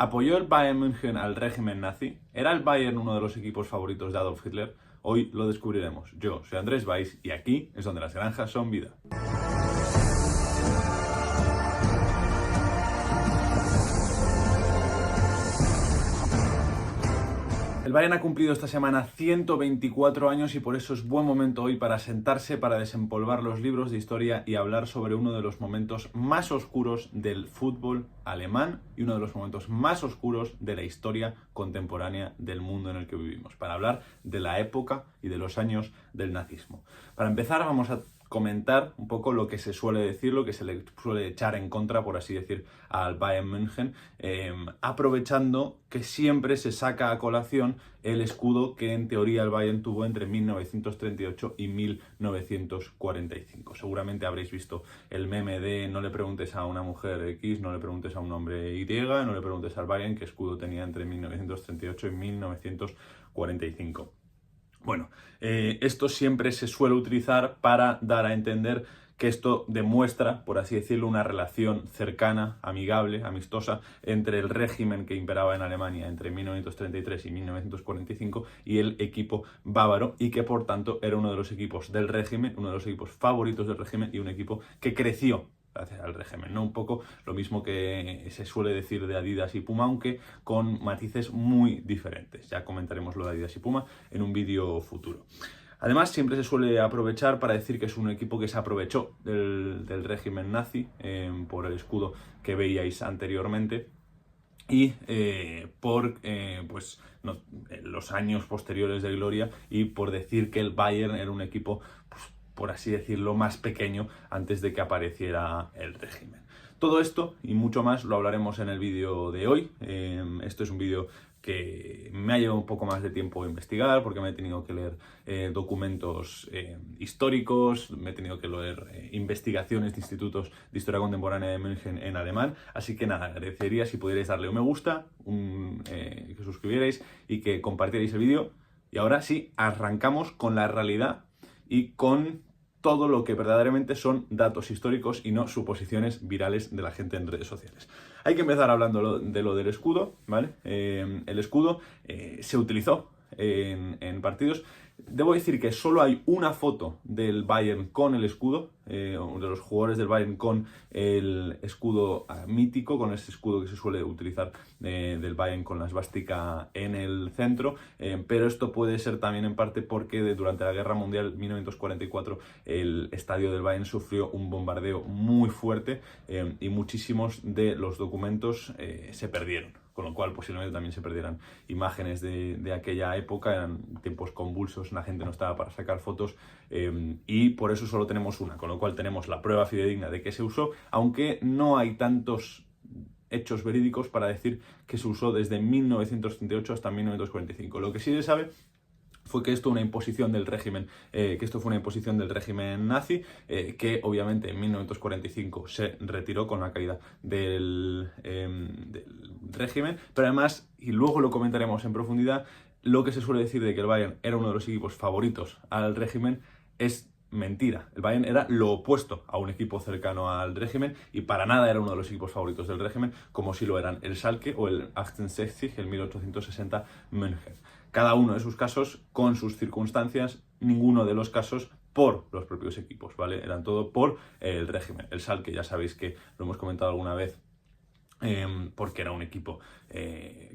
¿Apoyó el Bayern München al régimen nazi? ¿Era el Bayern uno de los equipos favoritos de Adolf Hitler? Hoy lo descubriremos. Yo soy Andrés Valls y aquí es donde las granjas son vida. El Bayern ha cumplido esta semana 124 años y por eso es buen momento hoy para sentarse, para desempolvar los libros de historia y hablar sobre uno de los momentos más oscuros del fútbol alemán y uno de los momentos más oscuros de la historia contemporánea del mundo en el que vivimos, para hablar de la época y de los años del nazismo. Para empezar vamos a comentar un poco lo que se suele decir, lo que se le suele echar en contra, por así decir, al Bayern München, aprovechando que siempre se saca a colación el escudo que en teoría el Bayern tuvo entre 1938 y 1945. Seguramente habréis visto el meme de no le preguntes a una mujer X, no le preguntes a un hombre Y, no le preguntes al Bayern qué escudo tenía entre 1938 y 1945. Bueno, esto siempre se suele utilizar para dar a entender que esto demuestra, por así decirlo, una relación cercana, amigable, amistosa entre el régimen que imperaba en Alemania entre 1933 y 1945 y el equipo bávaro, y que por tanto era uno de los equipos del régimen, uno de los equipos favoritos del régimen y un equipo que creció gracias al régimen, ¿no? Un poco lo mismo que se suele decir de Adidas y Puma, aunque con matices muy diferentes. Ya comentaremos lo de Adidas y Puma en un vídeo futuro. Además, siempre se suele aprovechar para decir que es un equipo que se aprovechó del régimen nazi por el escudo que veíais anteriormente y por los años posteriores de gloria, y por decir que el Bayern era un equipo, pues, por así decirlo, más pequeño antes de que apareciera el régimen. Todo esto y mucho más lo hablaremos en el vídeo de hoy. Esto es un vídeo que me ha llevado un poco más de tiempo investigar, porque me he tenido que leer documentos históricos, me he tenido que leer investigaciones de institutos de historia contemporánea de München en alemán. Así que nada, agradecería si pudierais darle un me gusta, que os suscribierais y que compartierais el vídeo. Y ahora sí, arrancamos con la realidad y con todo lo que verdaderamente son datos históricos y no suposiciones virales de la gente en redes sociales. Hay que empezar hablando de lo del escudo, ¿vale? El escudo se utilizó en partidos. Debo decir que solo hay una foto del Bayern con el escudo, de los jugadores del Bayern con el escudo mítico, con ese escudo que se suele utilizar del Bayern con la esvástica en el centro, pero esto puede ser también en parte porque durante la Guerra Mundial 1944 el estadio del Bayern sufrió un bombardeo muy fuerte y muchísimos de los documentos se perdieron. Con lo cual posiblemente también se perdieran imágenes de aquella época, eran tiempos convulsos, la gente no estaba para sacar fotos y por eso solo tenemos una, con lo cual tenemos la prueba fidedigna de que se usó, aunque no hay tantos hechos verídicos para decir que se usó desde 1938 hasta 1945. Lo que sí se sabe fue que esto fue una imposición del régimen nazi, que obviamente en 1945 se retiró con la caída del régimen, pero además, y luego lo comentaremos en profundidad, lo que se suele decir de que el Bayern era uno de los equipos favoritos al régimen es mentira. El Bayern era lo opuesto a un equipo cercano al régimen y para nada era uno de los equipos favoritos del régimen, como si lo eran el Schalke o el 1860, el 1860 München. Cada uno de sus casos con sus circunstancias, ninguno de los casos por los propios equipos, ¿vale? Eran todo por el régimen. El Schalke, ya sabéis que lo hemos comentado alguna vez, porque era un equipo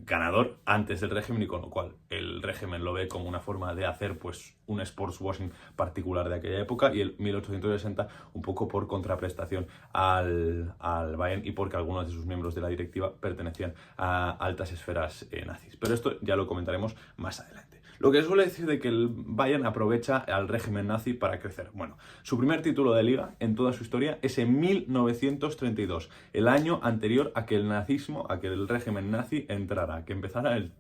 ganador antes del régimen y con lo cual el régimen lo ve como una forma de hacer pues un sportswashing particular de aquella época, y el 1860 un poco por contraprestación al Bayern y porque algunos de sus miembros de la directiva pertenecían a altas esferas nazis. Pero esto ya lo comentaremos más adelante. Lo que suele decir de que el Bayern aprovecha al régimen nazi para crecer. Bueno, su primer título de liga en toda su historia es en 1932, el año anterior a que el nazismo, a que el régimen nazi entrara, a que empezara el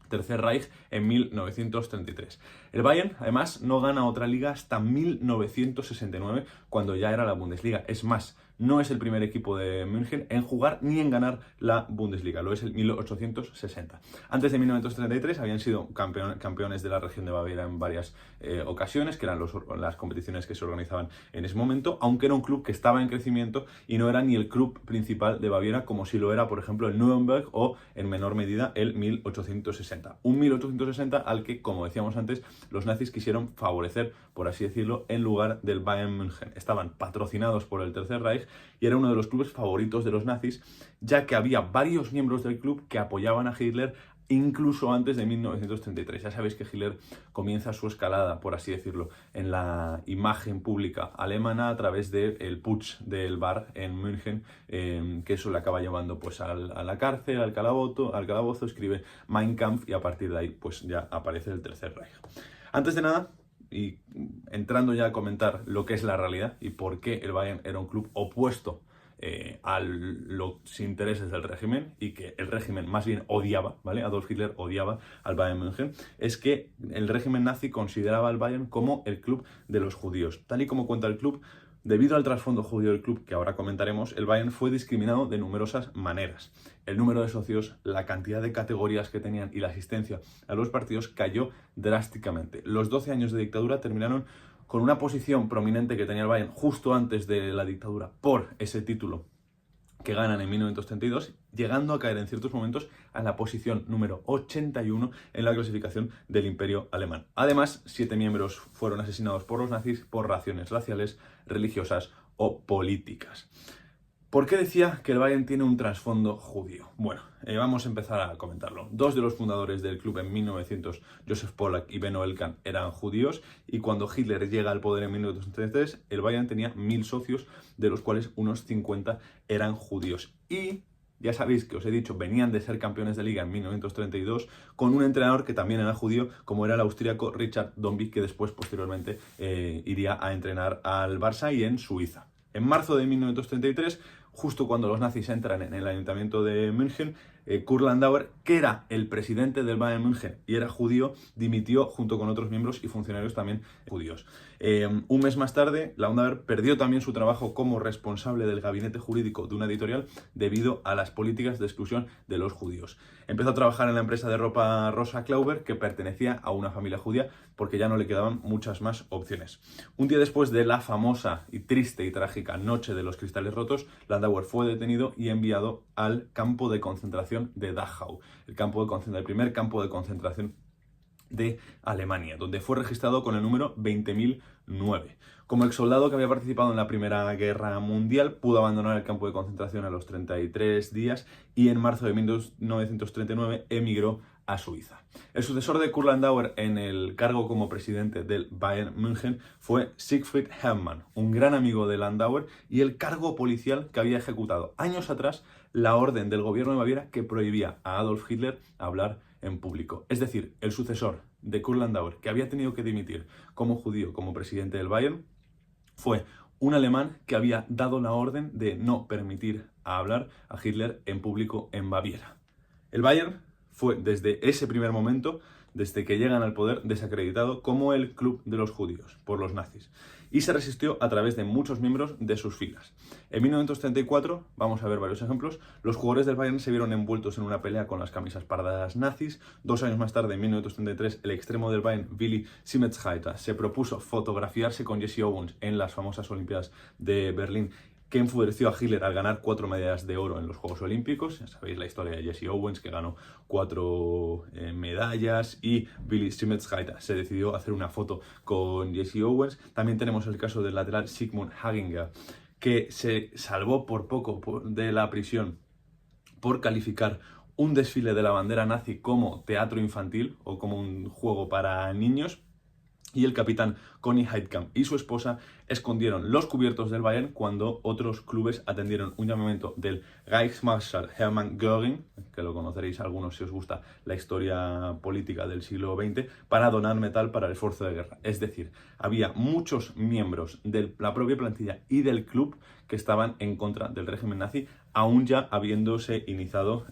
Tercer Reich en 1933. El Bayern, además, no gana otra liga hasta 1969, cuando ya era la Bundesliga. Es más, no es el primer equipo de München en jugar ni en ganar la Bundesliga, lo es el 1860. Antes de 1933 habían sido campeones de la región de Baviera en varias ocasiones, que eran las competiciones que se organizaban en ese momento, aunque era un club que estaba en crecimiento y no era ni el club principal de Baviera como si lo era, por ejemplo, el Nuremberg o, en menor medida, el 1860. Un 1860 al que, como decíamos antes, los nazis quisieron favorecer, por así decirlo, en lugar del Bayern München. Estaban patrocinados por el Tercer Reich y era uno de los clubes favoritos de los nazis, ya que había varios miembros del club que apoyaban a Hitler incluso antes de 1933. Ya sabéis que Hitler comienza su escalada, por así decirlo, en la imagen pública alemana a través del putsch del bar en München, que eso le acaba llevando pues a la cárcel, al calabozo, escribe Mein Kampf y a partir de ahí pues ya aparece el Tercer Reich. Antes de nada, y entrando ya a comentar lo que es la realidad y por qué el Bayern era un club opuesto a los intereses del régimen y que el régimen más bien odiaba, ¿vale? Adolf Hitler odiaba al Bayern München, es que el régimen nazi consideraba al Bayern como el club de los judíos. Tal y como cuenta el club, debido al trasfondo judío del club, que ahora comentaremos, el Bayern fue discriminado de numerosas maneras. El número de socios, la cantidad de categorías que tenían y la asistencia a los partidos cayó drásticamente. Los 12 años de dictadura terminaron con una posición prominente que tenía el Bayern justo antes de la dictadura por ese título que ganan en 1932, llegando a caer en ciertos momentos a la posición número 81 en la clasificación del Imperio Alemán. Además, 7 miembros fueron asesinados por los nazis por razones raciales, religiosas o políticas. ¿Por qué decía que el Bayern tiene un trasfondo judío? Bueno, vamos a empezar a comentarlo. 2 de los fundadores del club en 1900, Josef Pollack y Benno Elkan, eran judíos, y cuando Hitler llega al poder en 1933, el Bayern tenía 1000 socios, de los cuales unos 50 eran judíos. Y ya sabéis que os he dicho, venían de ser campeones de liga en 1932 con un entrenador que también era judío, como era el austríaco Richard Dombik, que después, posteriormente, iría a entrenar al Barça y en Suiza. En marzo de 1933, justo cuando los nazis entran en el ayuntamiento de München, Kurt Landauer, que era el presidente del Bayern München y era judío, dimitió junto con otros miembros y funcionarios también judíos. Un mes más tarde, Landauer perdió también su trabajo como responsable del gabinete jurídico de una editorial debido a las políticas de exclusión de los judíos. Empezó a trabajar en la empresa de ropa Rosa Klauber, que pertenecía a una familia judía, porque ya no le quedaban muchas más opciones. Un día después de la famosa y triste y trágica Noche de los Cristales Rotos, Landauer fue detenido y enviado al campo de concentración de Dachau, el primer campo de concentración de Alemania, donde fue registrado con el número 20.009. Como exsoldado que había participado en la Primera Guerra Mundial, pudo abandonar el campo de concentración a los 33 días y en marzo de 1939 emigró a Suiza. El sucesor de Kurt Landauer en el cargo como presidente del Bayern München fue Siegfried Hermann, un gran amigo de Landauer y el cargo policial que había ejecutado años atrás la orden del gobierno de Baviera que prohibía a Adolf Hitler hablar en público. Es decir, el sucesor de Kurt Landauer, que había tenido que dimitir como judío como presidente del Bayern, fue un alemán que había dado la orden de no permitir hablar a Hitler en público en Baviera. El Bayern fue desde ese primer momento, desde que llegan al poder, desacreditado como el club de los judíos por los nazis y se resistió a través de muchos miembros de sus filas. En 1934, vamos a ver varios ejemplos, los jugadores del Bayern se vieron envueltos en una pelea con las camisas pardas nazis. 2 años más tarde, en 1933, el extremo del Bayern, Willy Siemensheiter, se propuso fotografiarse con Jesse Owens en las famosas Olimpiadas de Berlín, que enfureció a Hitler al ganar 4 medallas de oro en los Juegos Olímpicos. Ya sabéis la historia de Jesse Owens, que ganó 4 medallas, y Willy Siemensheiter se decidió hacer una foto con Jesse Owens. También tenemos el caso del lateral Sigmund Haginger, que se salvó por poco de la prisión por calificar un desfile de la bandera nazi como teatro infantil o como un juego para niños. Y el capitán Conny Heidkamp y su esposa escondieron los cubiertos del Bayern cuando otros clubes atendieron un llamamiento del Reichsmarschall Hermann Göring, que lo conoceréis algunos si os gusta la historia política del siglo XX, para donar metal para el esfuerzo de guerra. Es decir, había muchos miembros de la propia plantilla y del club que estaban en contra del régimen nazi, aún ya habiéndose iniciado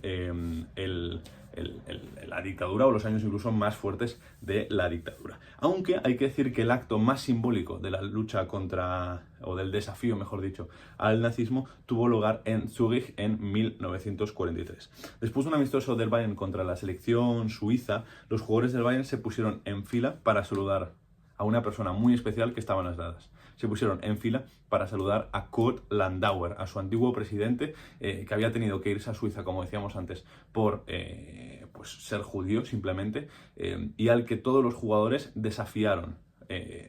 la dictadura, o los años incluso más fuertes de la dictadura. Aunque hay que decir que el acto más simbólico de la lucha contra, o del desafío, mejor dicho, al nazismo tuvo lugar en Zúrich en 1943. Después de un amistoso del Bayern contra la selección suiza, los jugadores del Bayern se pusieron en fila para saludar a una persona muy especial que estaba en las gradas. Se pusieron en fila para saludar a Kurt Landauer, a su antiguo presidente, que había tenido que irse a Suiza, como decíamos antes, por pues ser judío simplemente, y al que todos los jugadores desafiaron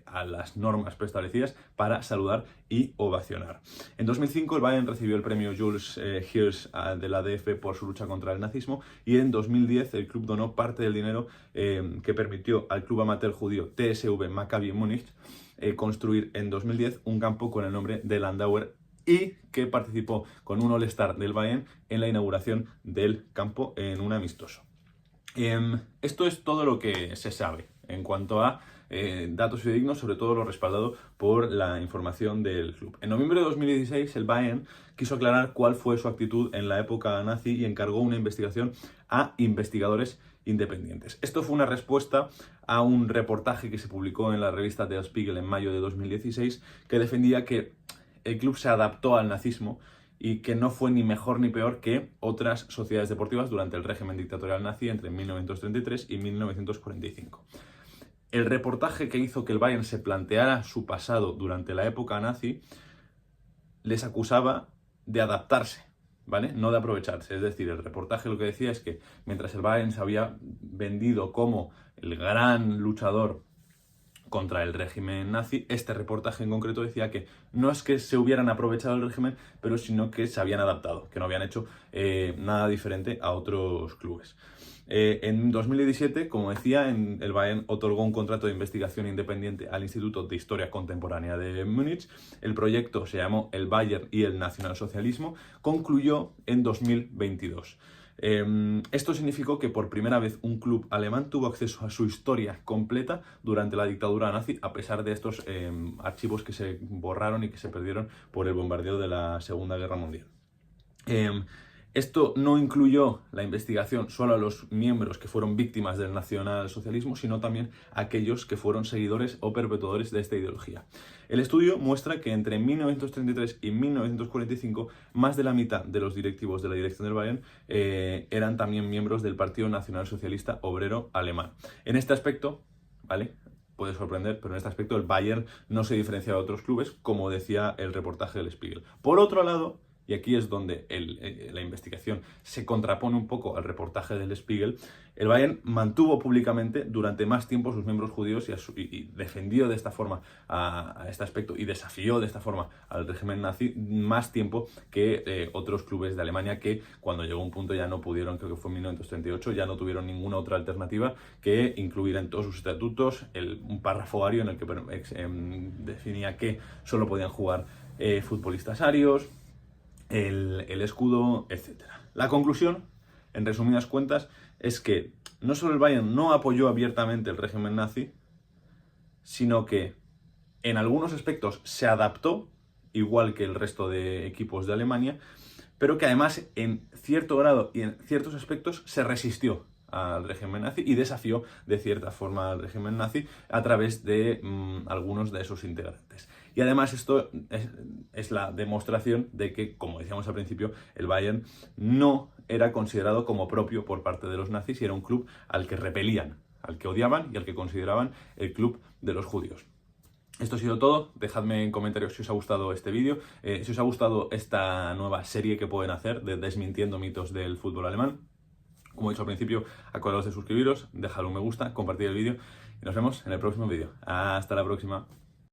a las normas preestablecidas para saludar y ovacionar. En 2005 el Bayern recibió el premio Jules Hirsch de la DF por su lucha contra el nazismo, y en 2010 el club donó parte del dinero que permitió al club amateur judío TSV Maccabi Múnich construir en 2010 un campo con el nombre de Landauer, y que participó con un All-Star del Bayern en la inauguración del campo en un amistoso. Esto es todo lo que se sabe en cuanto a datos fidedignos, sobre todo lo respaldado por la información del club. En noviembre de 2016 el Bayern quiso aclarar cuál fue su actitud en la época nazi y encargó una investigación a investigadores independientes. Esto fue una respuesta a un reportaje que se publicó en la revista Der Spiegel en mayo de 2016, que defendía que el club se adaptó al nazismo y que no fue ni mejor ni peor que otras sociedades deportivas durante el régimen dictatorial nazi entre 1933 y 1945. El reportaje que hizo que el Bayern se planteara su pasado durante la época nazi les acusaba de adaptarse, ¿vale? No de aprovecharse. Es decir, el reportaje lo que decía es que mientras el Bayern se había vendido como el gran luchador contra el régimen nazi, este reportaje en concreto decía que no es que se hubieran aprovechado del régimen, pero sino que se habían adaptado, que no habían hecho nada diferente a otros clubes. En 2017, como decía, el Bayern otorgó un contrato de investigación independiente al Instituto de Historia Contemporánea de Múnich. El proyecto se llamó El Bayern y el Nacionalsocialismo. Concluyó en 2022. Esto significó que por primera vez un club alemán tuvo acceso a su historia completa durante la dictadura nazi, a pesar de estos archivos que se borraron y que se perdieron por el bombardeo de la Segunda Guerra Mundial. Esto no incluyó la investigación solo a los miembros que fueron víctimas del nacionalsocialismo, sino también a aquellos que fueron seguidores o perpetuadores de esta ideología. El estudio muestra que entre 1933 y 1945 más de la mitad de los directivos de la dirección del Bayern eran también miembros del Partido Nacionalsocialista Obrero Alemán. En este aspecto, ¿vale?, puede sorprender, pero en este aspecto el Bayern no se diferencia de otros clubes, como decía el reportaje del Spiegel. Por otro lado, y aquí es donde la investigación se contrapone un poco al reportaje del Spiegel, el Bayern mantuvo públicamente durante más tiempo a sus miembros judíos y defendió de esta forma a este aspecto y desafió de esta forma al régimen nazi más tiempo que otros clubes de Alemania, que cuando llegó un punto ya no pudieron, creo que fue en 1938, ya no tuvieron ninguna otra alternativa que incluir en todos sus estatutos un párrafo ario en el que definía que solo podían jugar futbolistas arios, el escudo, etc. La conclusión, en resumidas cuentas, es que no solo el Bayern no apoyó abiertamente el régimen nazi, sino que en algunos aspectos se adaptó, igual que el resto de equipos de Alemania, pero que además en cierto grado y en ciertos aspectos se resistió al régimen nazi y desafió de cierta forma al régimen nazi a través de algunos de esos integrantes. Y además esto es la demostración de que, como decíamos al principio, el Bayern no era considerado como propio por parte de los nazis y era un club al que repelían, al que odiaban y al que consideraban el club de los judíos. Esto ha sido todo. Dejadme en comentarios si os ha gustado este vídeo, si os ha gustado esta nueva serie que pueden hacer de desmintiendo mitos del fútbol alemán. Como he dicho al principio, acordaos de suscribiros, dejad un me gusta, compartir el vídeo y nos vemos en el próximo vídeo. Hasta la próxima.